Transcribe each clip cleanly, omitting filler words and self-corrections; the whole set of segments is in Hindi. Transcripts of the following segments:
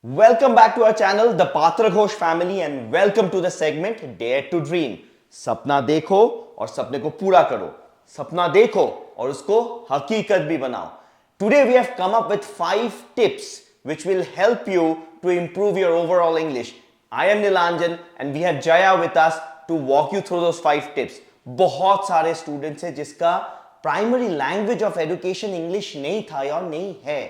Welcome back to our channel, the Patra Ghosh family, and welcome to the segment Dare to Dream. सपना देखो और सपने को पूरा करो. सपना देखो और उसको हकीकत भी बनाओ. Today we have come up with 5 tips which will help you to improve your overall English. I am Nilanjan and we have Jaya with us to walk you through those 5 tips. बहुत सारे स्टूडेंट्स हैं जिसका primary language of education English नहीं था या नहीं है.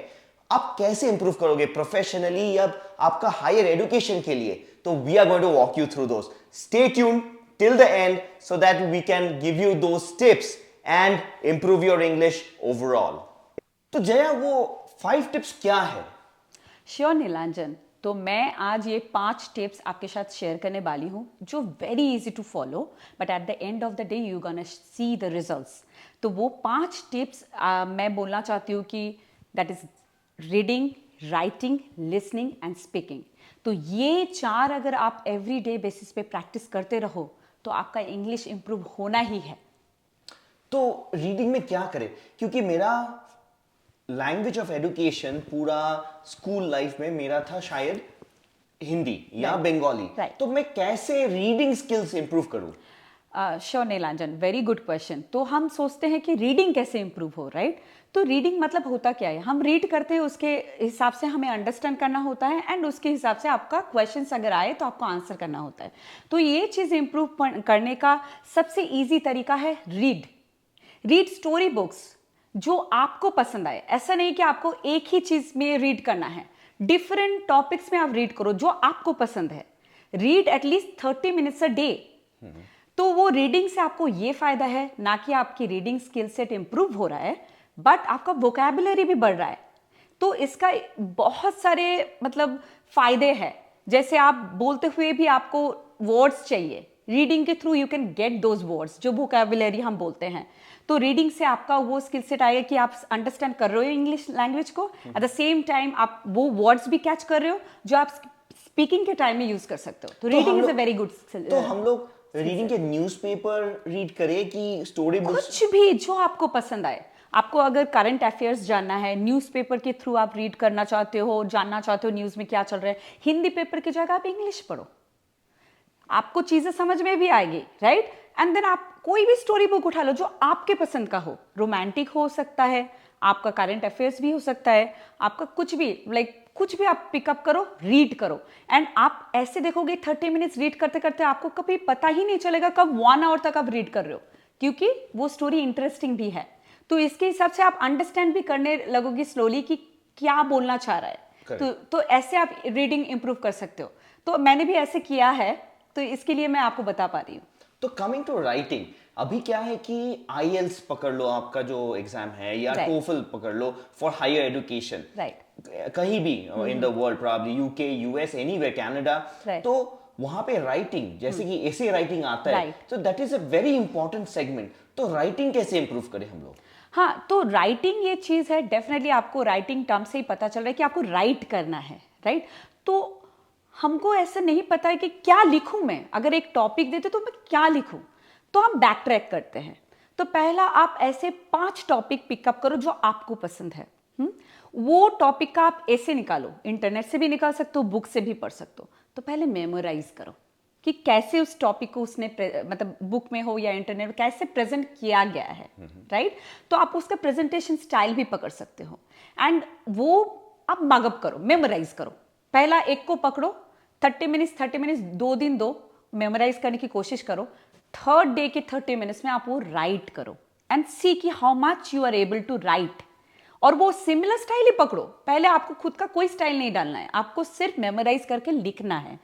आप कैसे इंप्रूव करोगे प्रोफेशनली या आपका हायर एजुकेशन के लिए? तो we are going to walk you through those. Stay tune till the end so that we can give you those tips and improve your English overall. तो जया, वो 5 टिप्स क्या है? श्योर नीलांजन, तो मैं आज ये 5 टिप्स आपके साथ शेयर करने वाली हूँ जो very easy to follow, but at the end of the day you gonna see the results. तो वो 5 टिप्स मैं बोलना चाहती हूँ कि that is reading, writing, listening and speaking. तो ये 4 अगर आप एवरी डे बेसिस पे प्रैक्टिस करते रहो तो आपका इंग्लिश इंप्रूव होना ही है. तो रीडिंग में क्या करें? क्योंकि मेरा लैंग्वेज ऑफ एजुकेशन पूरा स्कूल लाइफ में मेरा था शायद हिंदी या बंगाली. तो मैं कैसे रीडिंग स्किल्स इंप्रूव करूं? Sure Nilanjan, very good question. तो हम सोचते हैं कि रीडिंग कैसे इंप्रूव हो, राइट? तो रीडिंग मतलब होता क्या है? हम रीड करते हैं, उसके हिसाब से हमें अंडरस्टैंड करना होता है एंड उसके हिसाब से आपका क्वेश्चंस अगर आए तो आपको आंसर करना होता है. तो ये चीज़ इंप्रूव करने का सबसे ईजी तरीका है रीड स्टोरी बुक्स जो आपको पसंद आए. ऐसा नहीं कि आपको एक ही चीज में रीड करना है, डिफरेंट टॉपिक्स में आप रीड करो जो आपको पसंद है. Read at least 30 minutes a day. तो वो रीडिंग से आपको ये फायदा है ना कि आपकी रीडिंग स्किल सेट इंप्रूव हो रहा है, बट आपका वोकैबुलरी भी बढ़ रहा है. तो इसका बहुत सारे मतलब फायदे हैं. जैसे आप बोलते हुए भी आपको वर्ड्स चाहिए, रीडिंग के through you can get those words जो वोकैबुलरी हम बोलते हैं. तो रीडिंग से आपका वो स्किल सेट आएगा कि आप अंडरस्टैंड कर रहे हो इंग्लिश लैंग्वेज को, एट द सेम टाइम आप वो वर्ड्स भी कैच कर रहे हो जो आप स्पीकिंग के टाइम में यूज कर सकते हो. तो reading is a very good. तो हम लोग रीडिंग के न्यूज़पेपर रीड करें कि स्टोरी बुक्स? कुछ भी जो आपको पसंद आए. आपको अगर करंट अफेयर्स जानना है, न्यूज़पेपर के थ्रू आप रीड करना चाहते हो, जानना चाहते हो न्यूज़ में क्या चल रहा है, हिंदी पेपर की जगह आप इंग्लिश पढ़ो, आपको चीजें समझ में भी आएगी, राइट? एंड देन आप कोई भी स्टोरी बुक उठा लो जो आपके पसंद का हो. रोमांटिक हो सकता है, आपका करंट अफेयर्स भी हो सकता है, आपका कुछ भी कुछ भी आप पिकअप करो, रीड करो. एंड आप ऐसे देखोगे 30 मिनट्स रीड करते करते आपको कभी पता ही नहीं चलेगा कब 1 आवर तक आप रीड कर रहे हो, क्योंकि वो स्टोरी इंटरेस्टिंग भी है. तो इसके हिसाब से आप अंडरस्टैंड भी करने लगोगे स्लोली कि क्या बोलना चाह रहा है. तो ऐसे आप रीडिंग इंप्रूव कर सकते हो. तो मैंने भी ऐसे किया है, तो इसके लिए मैं आपको बता पा रही हूँ. तो कमिंग टू राइटिंग, अभी क्या है कि आईएल्स पकड़ लो, आपका जो एग्जाम है, या टोफल पकड़ लो फॉर हायर एजुकेशन, कहीं भी in the world, probably UK, US, anywhere, Canada. तो वहां पे राइटिंग, जैसे कि ऐसे राइटिंग आता है, तो that is a very important segment. तो राइटिंग कैसे इंप्रूव करें हम लोग? हाँ, तो राइटिंग ये चीज है, डेफिनेटली आपको राइटिंग टर्म से ही पता चल रहा है कि आपको राइट करना है, राइट? तो हमको ऐसा नहीं पता है कि क्या लिखूं मैं. अगर एक टॉपिक देते तो मैं क्या लिखूं, तो हम बैक ट्रैक करते हैं. तो पहला आप ऐसे 5 टॉपिक पिकअप करो जो आपको पसंद है. वो टॉपिक का आप ऐसे निकालो, इंटरनेट से भी निकाल सकते हो, बुक से भी पढ़ सकते हो. तो पहले मेमोराइज करो कि कैसे उस टॉपिक को उसने मतलब बुक में हो या इंटरनेट में कैसे प्रेजेंट किया गया है, राइट? तो आप उसका प्रेजेंटेशन स्टाइल भी पकड़ सकते हो. एंड वो आप मगअप करो, मेमोराइज करो. पहला एक को पकड़ो, 30 मिनट्स 2 दिन दो, मेमोराइज करने की कोशिश करो. थर्ड डे के 30 मिनट्स में आप वो राइट करो एंड सी कि how much you are able to write. और वो सिमिलर स्टाइल ही पकड़ो. पहले आपको खुद का कोई स्टाइल नहीं डालना है, आपको सिर्फ मेमोराइज करके लिखना है.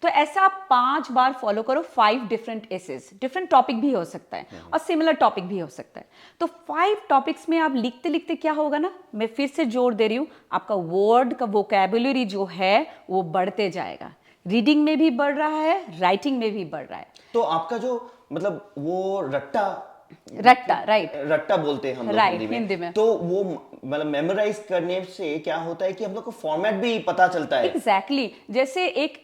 तो ऐसा आप 5 बार फॉलो करो. 5 डिफरेंट एसेस, डिफरेंट टॉपिक भी हो सकता है और सिमिलर टॉपिक भी हो सकता है. तो 5 टॉपिक्स में आप लिखते लिखते क्या होगा ना, मैं फिर से जोर दे रही हूं, आपका वर्ड का वोकैबुलरी जो है वो बढ़ते जाएगा. रीडिंग में भी बढ़ रहा है, राइटिंग में भी बढ़ रहा है. तो आपका जो मतलब वो रट्टा राइट, रट्टा बोलते हैं हम लोग हिंदी में. तो वो मतलब मेमोराइज करने से क्या होता है कि हम लोग को फॉर्मेट भी पता चलता है. एग्जैक्टली. जैसे एक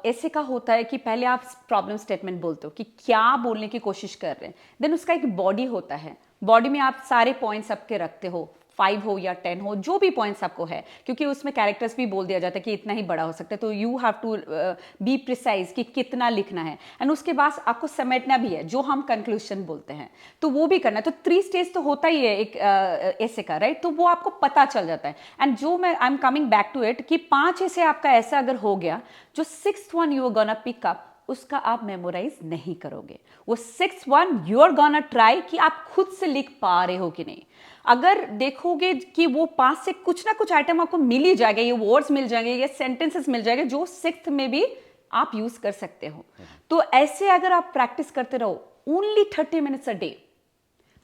ऐसे का होता है कि पहले आप प्रॉब्लम स्टेटमेंट बोलते हो कि क्या बोलने की कोशिश कर रहे हैं, देन उसका एक बॉडी होता है, बॉडी में आप सारे पॉइंट्स आपके रखते हो, 5 हो या 10 हो, जो भी पॉइंट्स आपको है, क्योंकि उसमें कैरेक्टर्स भी बोल दिया जाता है कि इतना ही बड़ा हो सकता है, तो you have to be precise कि कितना लिखना है, एंड उसके बाद आपको समेटना भी है, जो हम कंक्लूजन बोलते हैं, तो वो भी करना है। तो 3 स्टेज तो होता ही है एक ऐसे का, राइट? तो वो आपको पता चल जाता है। एंड जो मैं I am coming back to it कि 5 ऐसे आपका ऐसा अगर हो गया, जो 6th one you are gonna pick up, उसका आप मेमोराइज नहीं करोगे। वो 6th one you are gonna try कि आप खुद से लिख पा रहे हो कि नहीं। अगर देखोगे कि वो 5 से कुछ ना कुछ आइटम आपको मिल ही जाएगा, ये वर्ड्स मिल जाएंगे, ये सेंटेंसेस मिल जाएंगे, जो 6th में भी आप यूज कर सकते हो। तो ऐसे अगर आप प्रैक्टिस करते रहो, only 30 minutes a day,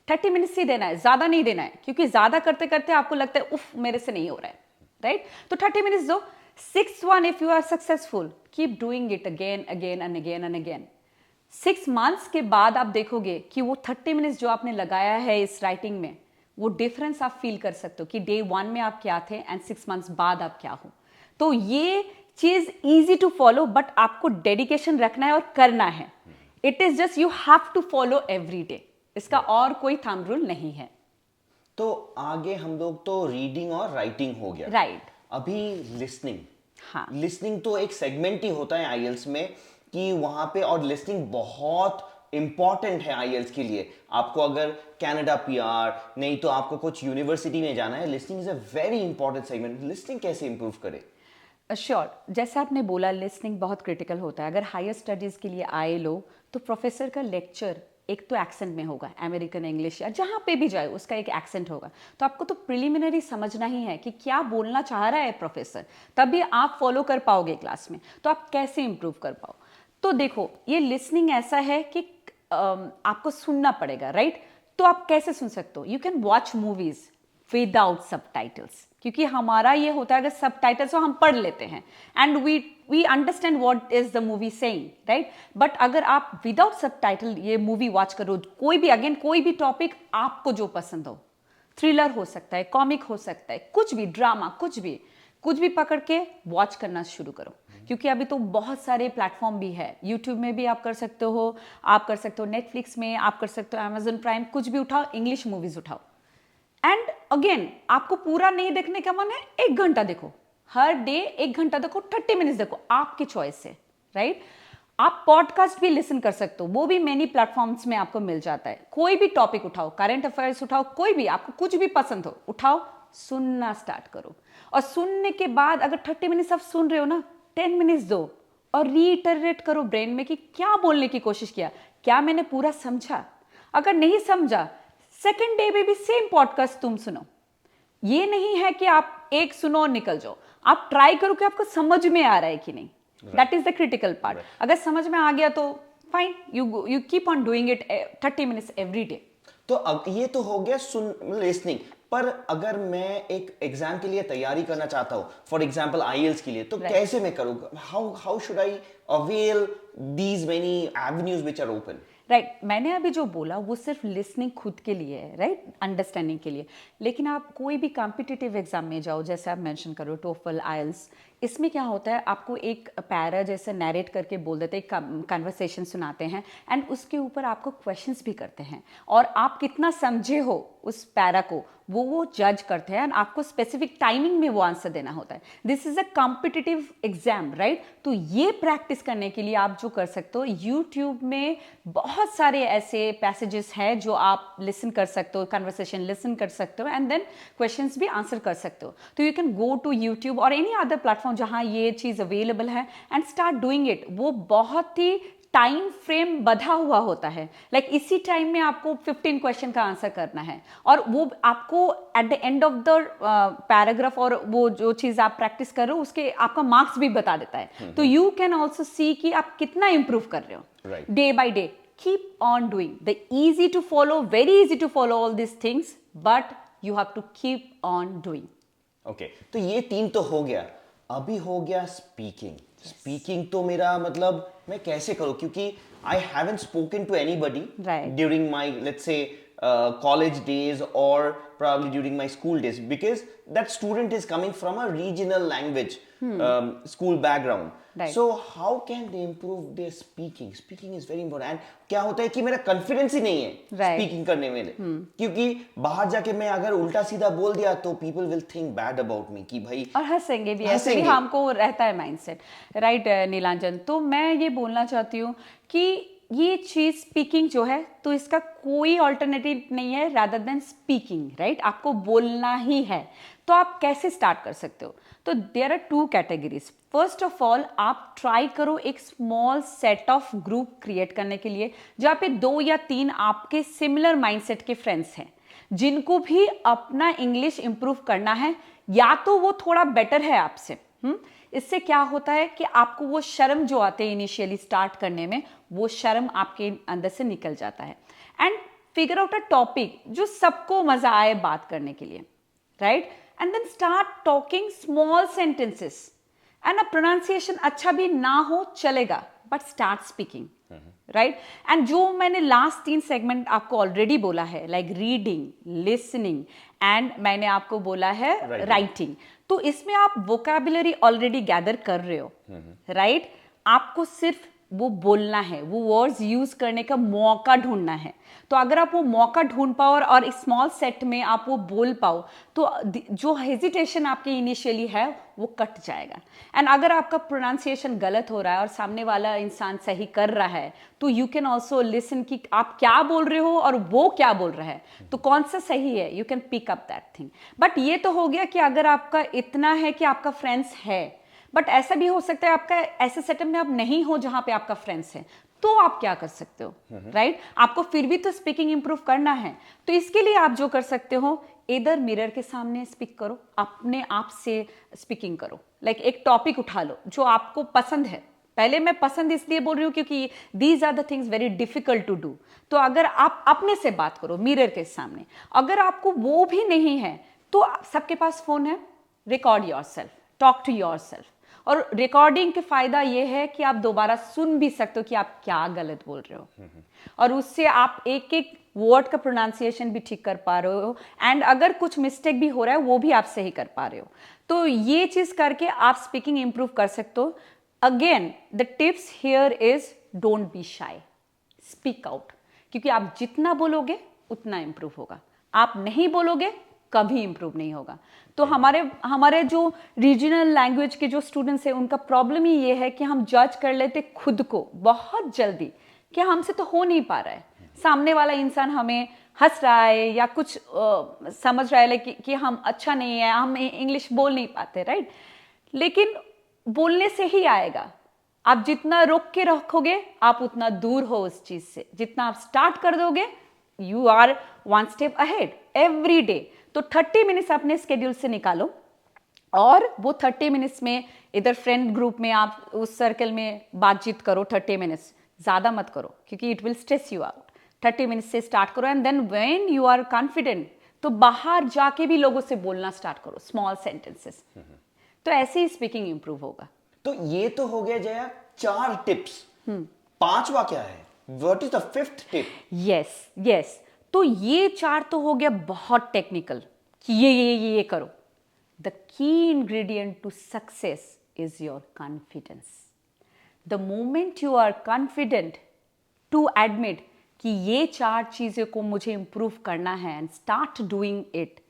30 minutes ही देना है, ज्यादा नहीं देना है, क्योंकि ज्यादा करते करते आपको लगता है उफ मेरे से नहीं हो रहा है, राइट? तो 30 मिनट्स दो। 6th one, if you are successful, keep doing it again again and again and again. 6 months के बाद आप देखोगे कि वो 30 मिनट्स जो आपने लगाया है इस राइटिंग में, वो डिफरेंस आप फील कर सकते हो कि डे 1 में आप क्या थे एंड 6 मंथ्स बाद आप क्या हो। तो ये चीज इजी टू फॉलो, बट आपको डेडिकेशन रखना है और करना है। It is just you have to follow every day, इसका और कोई थंब रूल नहीं है। तो आगे हम लोग तो रीडिंग और राइटिंग हो गया, राइट। अभी लिसनिंग। हाँ। लिसनिंग तो एक सेगमेंट ही होता है आईएल्स में कि वहां पे, और लिसनिंग बहुत इंपॉर्टेंट है आईएल्स के लिए। आपको अगर कनाडा पीआर, नहीं तो आपको कुछ यूनिवर्सिटी में जाना है, listening is a very important segment. Listening कैसे इंप्रूव करे? श्योर, जैसा आपने बोला लिसनिंग बहुत क्रिटिकल होता है। अगर हायर स्टडीज के लिए आए लोग, तो प्रोफेसर का लेक्चर एक तो एक्सेंट में होगा, अमेरिकन इंग्लिश या जहाँ पे भी जाए उसका एक एक्सेंट होगा। तो आपको तो प्रिलिमिनरी समझना ही है कि क्या बोलना चाह रहा है प्रोफेसर, तभी आप फॉलो कर पाओगे क्लास में। तो आप कैसे इंप्रूव कर पाओ? तो देखो, ये लिसनिंग ऐसा है कि आपको सुनना पड़ेगा, राइट? तो आप कैसे सुन सकते हो? You can watch movies without subtitles, क्योंकि हमारा ये होता है अगर सबटाइटल्स हो हम पढ़ लेते हैं and we understand what is the movie saying, right? But अगर आप विदाउट सबटाइटल ये मूवी वॉच करो, कोई भी टॉपिक आपको जो पसंद हो, थ्रिलर हो सकता है, कॉमिक हो सकता है, कुछ भी, ड्रामा, कुछ भी पकड़ के वॉच करना शुरू करो। क्योंकि अभी तो बहुत सारे प्लेटफॉर्म भी है, यूट्यूब में भी आप कर सकते हो, नेटफ्लिक्स में आप कर सकते हो, अमेजन प्राइम, कुछ भी उठाओ, इंग्लिश मूवीज उठाओ। एंड अगेन, आपको पूरा नहीं देखने का मन है, 1 घंटा देखो, हर डे 1 घंटा देखो, 30 मिनट्स देखो, आपकी चॉइस से, राइट? आप पॉडकास्ट भी लिसन कर सकते हो, वो भी मेनी प्लेटफॉर्म्स में आपको मिल जाता है। कोई भी टॉपिक उठाओ, करंट अफेयर्स उठाओ, कोई भी, आपको कुछ भी पसंद हो, उठाओ, सुनना स्टार्ट करो। और सुनने के बाद अगर 30 मिनट्स आप सुन रहे हो ना, 10 मिनट्स दो और रीइटरेट करो ब्रेन में कि क्या बोलने की कोशिश किया, क्या मैंने पूरा समझा। अगर नहीं समझा, सेकेंड डे में भी सेम पॉडकास्ट तुम सुनो। ये नहीं है कि आप एक सुनो और निकल जाओ, आप ट्राई करो कि आपको समझ में आ रहा है कि नहीं। That is the critical part. अगर समझ में आ गया तो fine, you keep on doing it 30 minutes every day. तो अब ये तो हो गया सुन, लिसनिंग। पर अगर मैं एक एग्जाम के लिए तैयारी करना चाहता हूँ, फॉर एग्जाम्पल आईएल्स के लिए, तो कैसे मैं करूँ? How should I avail these many avenues which are open? Right, मैंने अभी जो बोला वो सिर्फ लिसनिंग खुद के लिए है, राइट, अंडरस्टैंडिंग के लिए। लेकिन आप कोई भी कॉम्पिटिटिव एग्जाम में जाओ, जैसे आप मेंशन करो टोफल, आइल्स, इसमें क्या होता है, आपको एक पैरा जैसे नैरेट करके बोल देते हैं, कन्वर्सेशन सुनाते हैं, एंड उसके ऊपर आपको क्वेश्चंस भी करते हैं, और आप कितना समझे हो उस पैरा को वो जज करते हैं, एंड आपको स्पेसिफिक टाइमिंग में वो आंसर देना होता है। This is a competitive exam, right? तो ये प्रैक्टिस करने के लिए आप जो कर सकते हो, यूट्यूब में बहुत सारे ऐसे पैसेजेस हैं जो आप लिसन कर सकते हो, कन्वर्सेशन लिसन कर सकते हो, एंड देन क्वेश्चंस भी आंसर कर सकते हो। तो you can go to YouTube और एनी अदर प्लेटफॉर्म जहां ये चीज अवेलेबल है, एंड स्टार्ट डूइंग इट। वो बहुत ही टाइम फ्रेम बधा हुआ होता है, लाइक इसी टाइम में आपको 15 क्वेश्चन का आंसर करना है, और वो आपको eight the end of the paragraph और वो जो चीज आप प्रैक्टिस कर रहे हो उसके आपका मार्क्स भी बता देता है। तो यू कैन ऑल्सो सी कि आप कितना इंप्रूव कर रहे हो day by day. Keep on doing the easy to follow, very easy to follow all these things, but you have to keep on doing. Okay, तो ये 3 तो हो गया। अभी हो गया स्पीकिंग। स्पीकिंग तो मेरा मतलब मैं कैसे करूं, क्योंकि I haven't spoken to anybody Right. During my let's say college days or probably during my school days, because that student is coming from a regional language school background. Right. So how can they improve their speaking? Speaking is very important. And क्या होता है कि मेरा कॉन्फिडेंस ही नहीं है Right. स्पीकिंग करने में, क्योंकि बाहर जाके मैं अगर उल्टा सीधा बोल दिया तो people will think bad about me, कि भाई और हंसेंगे भी, ऐसे भी हंसेंगे। हमको रहता है माइंडसेट, राइट नीलांजन? तो मैं ये बोलना चाहती हूँ कि ये चीज स्पीकिंग जो है, तो इसका कोई ऑल्टरनेटिव नहीं है रादर देन स्पीकिंग, राइट? आपको बोलना ही है। तो आप कैसे स्टार्ट कर सकते हो? तो there are two categories. First of all, आप ट्राई करो एक small set of group create करने के लिए, जहाँ पे 2 या 3 आपके सिमिलर माइंडसेट के फ्रेंड्स हैं, जिनको भी अपना इंग्लिश इंप्रूव करना है, या तो वो थोड़ा बेटर है आपसे। इससे क्या होता है कि आपको वो शर्म जो आते हैं इनिशियली स्टार्ट करने में, वो शर्म आपके अंदर से निकल जाता है। And figure out a topic जो सबको मजा आए बात करने के लिए, right? And then start talking small sentences, and pronunciation अच्छा भी ना हो चलेगा, but start speaking, right? And जो मैंने लास्ट 3 सेगमेंट आपको ऑलरेडी बोला है, लाइक रीडिंग, लिसनिंग एंड मैंने आपको बोला है राइटिंग, तो इसमें आप वोकैबुलरी ऑलरेडी गैदर कर रहे हो, राइट? आपको सिर्फ वो बोलना है, वो वर्ड्स यूज करने का मौका ढूंढना है। तो अगर आप वो मौका ढूंढ पाओ और एक स्मॉल सेट में आप वो बोल पाओ, तो जो हेजिटेशन आपकी इनिशियली है वो कट जाएगा। एंड अगर आपका प्रोनाउंसिएशन गलत हो रहा है और सामने वाला इंसान सही कर रहा है, तो यू कैन ऑल्सो लिसन कि आप क्या बोल रहे हो और वो क्या बोल रहा है, तो कौन सा सही है, you can pick up that thing. But ये तो हो गया कि अगर आपका इतना है कि आपका फ्रेंड्स है, बट ऐसा भी हो सकता है आपका ऐसे सेटअप में आप नहीं हो जहां पे आपका फ्रेंड्स है, तो आप क्या कर सकते हो, राइट? आपको फिर भी तो स्पीकिंग इंप्रूव करना है, तो इसके लिए आप जो कर सकते हो, इधर मिरर के सामने स्पीक करो, अपने आप से स्पीकिंग करो, लाइक एक टॉपिक उठा लो जो आपको पसंद है। पहले मैं पसंद इसलिए बोल रही हूँ क्योंकि these are the things very difficult to do. तो अगर आप अपने से बात करो मिरर के सामने, अगर आपको वो भी नहीं है तो सबके पास फोन है, record yourself, talk to yourself. और रिकॉर्डिंग के फायदा ये है कि आप दोबारा सुन भी सकते हो कि आप क्या गलत बोल रहे हो, और उससे आप एक एक वर्ड का प्रोनाउंसिएशन भी ठीक कर पा रहे हो, एंड अगर कुछ मिस्टेक भी हो रहा है वो भी आप सही कर पा रहे हो। तो ये चीज करके आप स्पीकिंग इंप्रूव कर सकते हो। Again the tips here is don't be shy, speak out, क्योंकि आप जितना बोलोगे उतना इंप्रूव होगा, आप नहीं बोलोगे कभी इंप्रूव नहीं होगा। तो हमारे जो रीजनल लैंग्वेज के जो स्टूडेंट्स हैं, उनका प्रॉब्लम ही ये है कि हम जज कर लेते खुद को बहुत जल्दी कि हमसे तो हो नहीं पा रहा है, सामने वाला इंसान हमें हंस रहा है या कुछ समझ रहा है कि हम अच्छा नहीं है, हम इंग्लिश बोल नहीं पाते, राइट? लेकिन बोलने से ही आएगा। आप जितना रोक के रखोगे आप उतना दूर हो उस चीज से, जितना आप स्टार्ट कर दोगे you are 1 step ahead every day. तो 30 मिनट्स अपने स्केड्यूल से निकालो, और वो 30 मिनट्स में इधर फ्रेंड ग्रुप में आप उस सर्कल में बातचीत करो 30 मिनट्स, ज्यादा मत करो क्योंकि it will stress you out. 30 minutes से स्टार्ट करो, and then when you are confident तो बाहर जाके भी लोगों से बोलना स्टार्ट करो, स्मॉल सेंटेंसेस। तो ऐसे ही स्पीकिंग इंप्रूव होगा। तो ये तो हो गया जया 4 टिप्स। 5वां क्या है? What is the 5th tip? Yes, तो ये 4 तो हो गया बहुत टेक्निकल कि ये करो। The key ingredient to success is your confidence. The moment you are confident to admit कि ये 4 चीजें को मुझे इंप्रूव करना है, and start doing it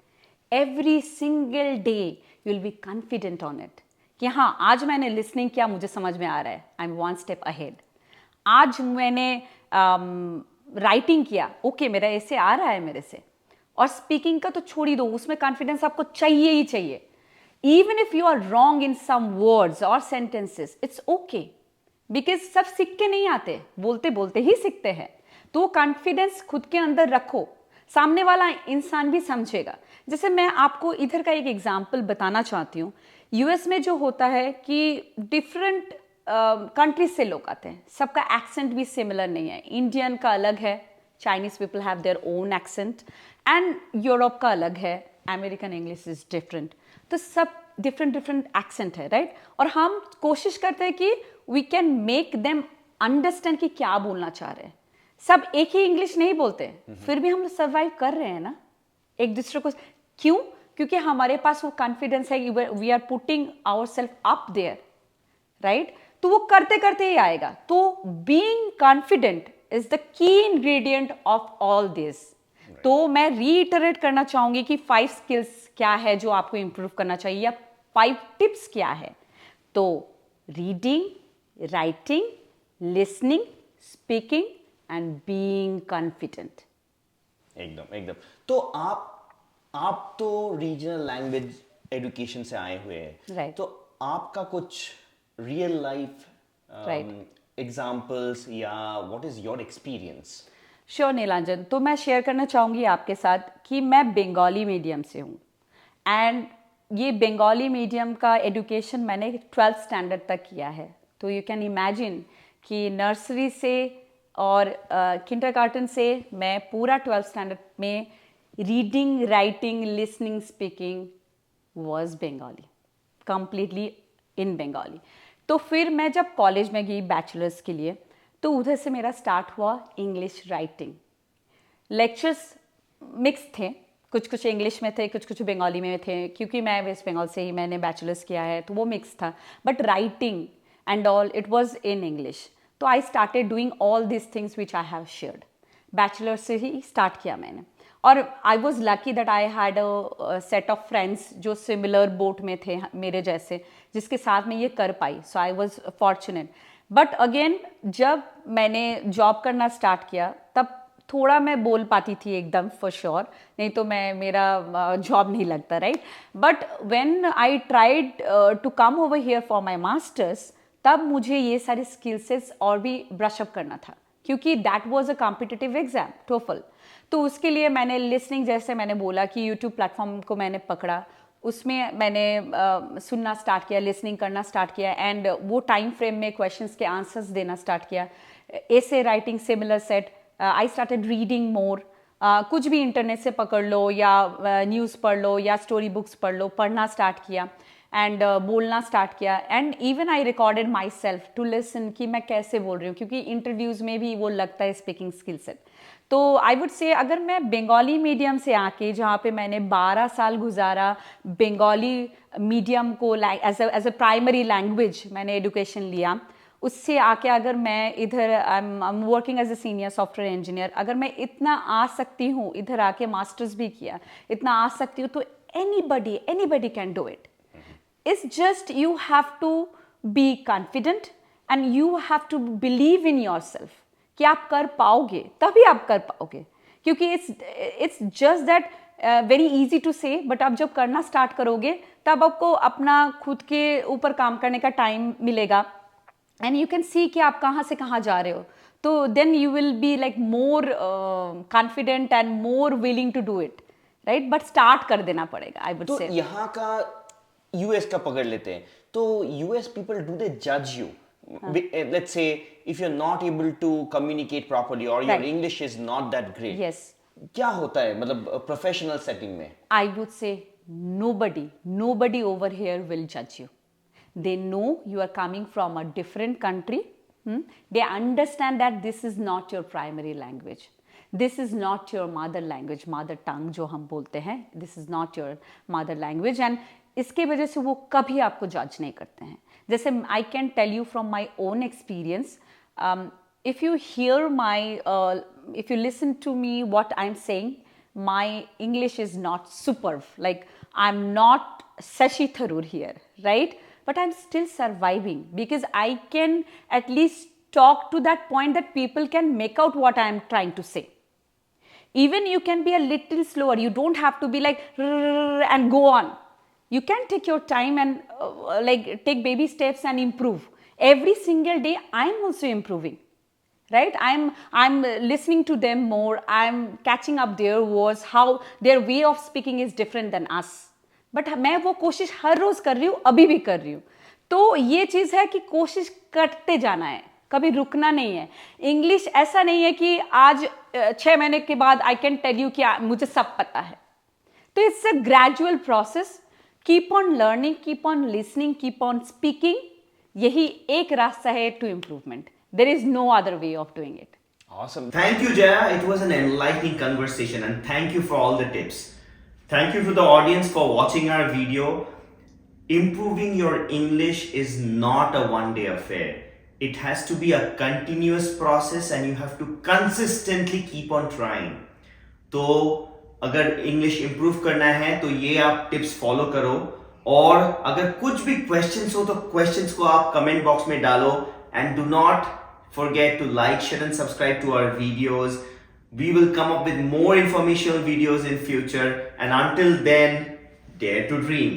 every single day, you will be confident on it कि हाँ, आज मैंने लिसनिंग किया, मुझे समझ में आ रहा है, आई एम 1 स्टेप अहेड। आज मैंने राइटिंग किया, ओके मेरा ऐसे आ रहा है मेरे से। और स्पीकिंग का तो छोड़ ही दो, उसमें कॉन्फिडेंस आपको चाहिए ही चाहिए। Even if you are wrong in some words और सेंटेंसेस, इट्स ओके, बिकॉज सब सीख के नहीं आते, बोलते बोलते ही सीखते हैं। तो कॉन्फिडेंस खुद के अंदर रखो, सामने वाला इंसान भी समझेगा। जैसे मैं आपको इधर का एक एग्जाम्पल बताना चाहती हूँ। यूएस में जो होता है कि डिफरेंट कंट्रीज से लोग आते हैं, सबका एक्सेंट भी सिमिलर नहीं है। इंडियन का अलग है, Chinese people have their own accent, and Europe का अलग है, अमेरिकन इंग्लिश इज डिफरेंट। तो सब डिफरेंट एक्सेंट है, राइट? और हम कोशिश करते हैं कि we can make them understand कि क्या बोलना चाह रहे हैं। सब एक ही इंग्लिश नहीं बोलते, फिर भी हम सर्वाइव कर रहे हैं ना एक दूसरे को। क्यों? क्योंकि हमारे पास वो कॉन्फिडेंस है, we are putting our self up there, right? तो वो करते करते ही आएगा। तो being confident is the key ingredient of all this. तो मैं रीइटरेट करना चाहूंगी कि 5 स्किल्स क्या है जो आपको इंप्रूव करना चाहिए, या 5 टिप्स क्या है। तो reading, writing, listening, speaking and being confident. एकदम एकदम। तो आप तो रीजनल लैंग्वेज एजुकेशन से आए हुए हैं, Right. तो आपका कुछ रियल लाइफ Right. एग्जांपल्स या what is your experience? Sure Nilanjan, तो मैं शेयर करना चाहूँगी आपके साथ कि मैं बंगाली मीडियम से हूँ, एंड ये बंगाली मीडियम का एजुकेशन मैंने 12th स्टैंडर्ड तक किया है। तो यू कैन इमेजिन कि नर्सरी से और किंडरगार्टन से मैं पूरा 12th स्टैंडर्ड में reading, writing, listening, speaking was Bengali, completely in Bengali. तो फिर मैं जब कॉलेज में गई बैचलर्स के लिए, तो उधर से मेरा स्टार्ट हुआ इंग्लिश राइटिंग। लेक्चर्स मिक्स थे, कुछ कुछ इंग्लिश में थे, कुछ कुछ बंगाली में थे, क्योंकि मैं वेस्ट बंगाल से ही मैंने बैचलर्स किया है, तो वो मिक्स था। But writing and all it was in English. तो I started doing all this things which I have shared. Bachelor से ही स्टार्ट किया मैंने, और I was lucky that I had a set of friends जो सिमिलर बोट में थे मेरे जैसे, जिसके साथ में ये कर पाई। So I was fortunate. But again जब मैंने जॉब करना स्टार्ट किया, तब थोड़ा मैं बोल पाती थी एकदम फॉर श्योर, नहीं तो मेरा जॉब नहीं लगता, right? But when I tried to come over here for my masters, तब मुझे ये सारे स्किल सेट्स और भी ब्रश अप करना था, क्योंकि that was a competitive exam, TOEFL. तो उसके लिए मैंने लिसनिंग, जैसे मैंने बोला कि यूट्यूब प्लेटफॉर्म को मैंने पकड़ा, उसमें मैंने सुनना स्टार्ट किया, लिसनिंग करना स्टार्ट किया, एंड वो टाइम फ्रेम में क्वेश्चंस के आंसर्स देना स्टार्ट किया। ऐसे writing similar set, I started reading more. कुछ भी इंटरनेट से पकड़ लो, या न्यूज़ पढ़ लो, या स्टोरी बुक्स पढ़ लो, पढ़ना स्टार्ट किया, एंड बोलना स्टार्ट किया। And even I recorded my self to listen कि मैं कैसे बोल रही हूँ, क्योंकि इंटरव्यूज़ में भी वो लगता है स्पीकिंग स्किल सेट। तो आई वुड से, अगर मैं बंगाली मीडियम से आके, जहाँ पे मैंने 12 साल गुजारा बंगाली मीडियम को एज अ प्राइमरी लैंग्वेज मैंने एजुकेशन लिया, उससे आके अगर मैं इधर I am working as a senior software engineer, अगर मैं इतना आ सकती हूँ, इधर आके मास्टर्स भी किया, इतना आ सकती हूँ, तो anybody can do it. It's just you have to be confident and you have to believe in yourself कि आप कर पाओगे, तभी आप कर पाओगे। क्योंकि it's just that very easy to say, but आप जब करना स्टार्ट करोगे, तब आपको अपना खुद के ऊपर काम करने का टाइम मिलेगा, एंड यू कैन सी कि आप कहाँ से कहाँ जा रहे हो। तो then you will be like more confident and more willing to do it, right? But start कर देना पड़ेगा, आई वुड तो से। यहाँ का यूएस का पकड़ लेते हैं, तो यूएस पीपल डू दे जज you? Let's say if you are not able to communicate properly और your Right. English is not that great, Yes. क्या होता है मतलब प्रोफेशनल सेटिंग में? I would say nobody over here will judge you. They know you are coming from a different country. They understand that this is not your primary language. This is not your mother language, mother tongue जो हम बोलते हैं. This is not your mother language, and इसके वजह से वो कभी आपको जज नहीं करते हैं। जैसे I can tell you from my own experience, if you hear if you listen to me what I'm saying, my English is not superb. Like, I'm not Shashi Tharoor here, right? But I'm still surviving because I can at least talk to that point that people can make out what I'm trying to say. Even you can be a little slower. You don't have to be like and go on. You can take your time and like take baby steps and improve. Every single day, I'm also improving. Right? I'm listening to them more. I'm catching up their words, how their way of speaking is different than us. But मैं वो कोशिश हर रोज कर रही हूँ, अभी भी कर रही हूँ। तो ये चीज़ है कि कोशिश करते जाना है, कभी रुकना नहीं है। इंग्लिश ऐसा नहीं है कि आज 6 महीने के बाद आई कैन टेल यू कि मुझे सब पता है। तो it's a gradual process. Keep on learning, keep on listening, keep on speaking. यही एक रास्ता है to improvement. There is no other way of doing it. Awesome. Thank you, Jaya. It was an enlightening conversation, and thank you for all the tips. Thank you to the audience for watching our video. Improving your English is not a one-day affair. It has to be a continuous process, and you have to consistently keep on trying. तो अगर इंग्लिश इंप्रूव करना है तो ये आप टिप्स फॉलो करो, और अगर कुछ भी क्वेश्चंस हो तो क्वेश्चंस को आप कमेंट बॉक्स में डालो, and do not forget to like, share and subscribe to our videos. We will come up with more informational videos in future, and until then, dare to dream.